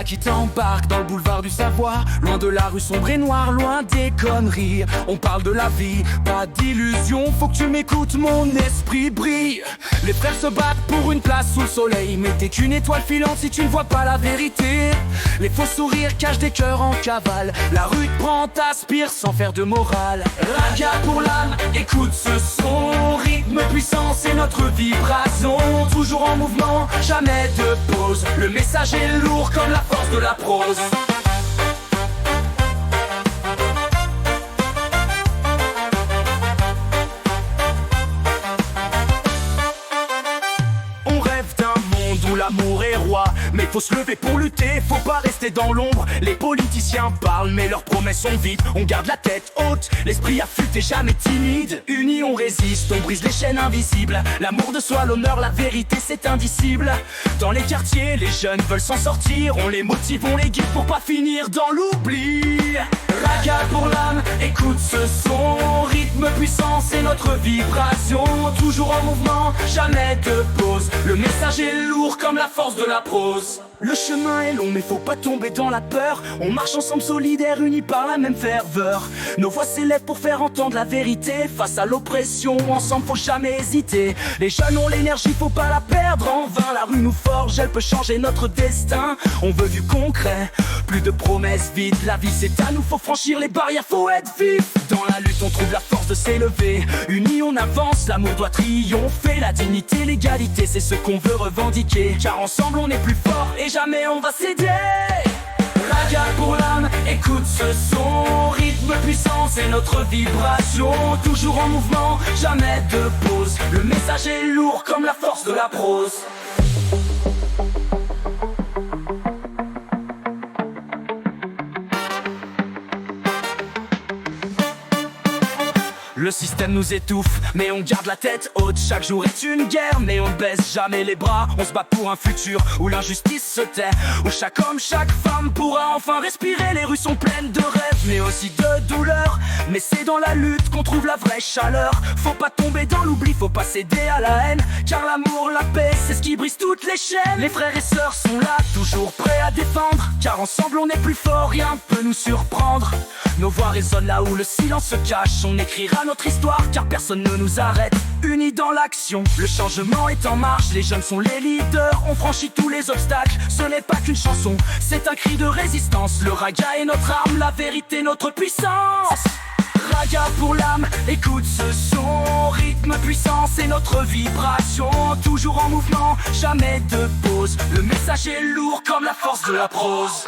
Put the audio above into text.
qui t'embarque dans le boulevard du savoir, loin de la rue sombre et noire, loin des conneries. On parle de la vie, pas d'illusion. Faut que tu m'écoutes, mon esprit brille. Les frères se battent pour une place sous le soleil, mais t'es qu'une étoile filante si tu ne vois pas la vérité. Les faux sourires cachent des cœurs en cavale. La rue te prend, t'aspire sans faire de morale. Raga pour l'âme, écoute ce son. Rythme puissant, c'est notre vibration. Toujours en mouvement, jamais de pause. Le message est lourd comme la force de la prose. On rêve d'un monde où l'amour est roi, mais faut se lever pour lutter, faut pas rester dans l'ombre. Les politiciens parlent mais leurs promesses sont vides. On garde la tête haute, l'esprit affûté, jamais timide. Unis on résiste, on brise les chaînes invisibles. L'amour de soi, l'honneur, la vérité c'est indicible. Dans les quartiers, les jeunes veulent s'en sortir. On les motive, on les guide pour pas finir dans l'oubli. Raga pour l'âme, écoute ce son. Rythme puissant, c'est notre vibration. Toujours en mouvement, jamais de pause. Le message est lourd comme la force de la prose. Le chemin est long mais faut pas tomber dans la peur. On marche ensemble solidaires, unis par la même ferveur. Nos voix s'élèvent pour faire entendre la vérité. Face à l'oppression, ensemble faut jamais hésiter. Les jeunes ont l'énergie, faut pas la perdre en vain. La rue nous forge, elle peut changer notre destin. On veut du concret, plus de promesses vides. La vie c'est à nous, faut franchir les barrières, faut être vif. Dans la lutte on trouve la force de s'élever. Unis on avance, l'amour doit triompher. La dignité, l'égalité, c'est ce qu'on veut revendiquer. Car ensemble on est plus fort et jamais on va céder. Raga pour l'âme, écoute ce son. Rythme puissant, c'est notre vibration. Toujours en mouvement, jamais de pause. Le message est lourd comme la force de la prose. Le système nous étouffe, mais on garde la tête haute. Chaque jour est une guerre, mais on ne baisse jamais les bras. On se bat pour un futur où l'injustice se tait, où chaque homme, chaque femme pourra enfin respirer. Les rues sont pleines de rêves, mais aussi de douleurs. Mais c'est dans la lutte qu'on trouve la vraie chaleur. Faut pas tomber dans l'oubli, faut pas céder à la haine. Car l'amour, la paix, c'est ce qui brise toutes les chaînes. Les frères et sœurs sont là, toujours prêts à défendre. Car ensemble on est plus fort, rien peut nous surprendre. Nos voix résonnent là où le silence se cache. On écrira notre histoire car personne ne nous arrête. Unis dans l'action, le changement est en marche. Les jeunes sont les leaders, on franchit tous les obstacles. Ce n'est pas qu'une chanson, c'est un cri de résistance. Le raga est notre arme, la vérité notre puissance. Raga pour l'âme, écoute ce son. Rythme puissant, c'est notre vibration. Toujours en mouvement, jamais de pause. Le message est lourd comme la force de la prose.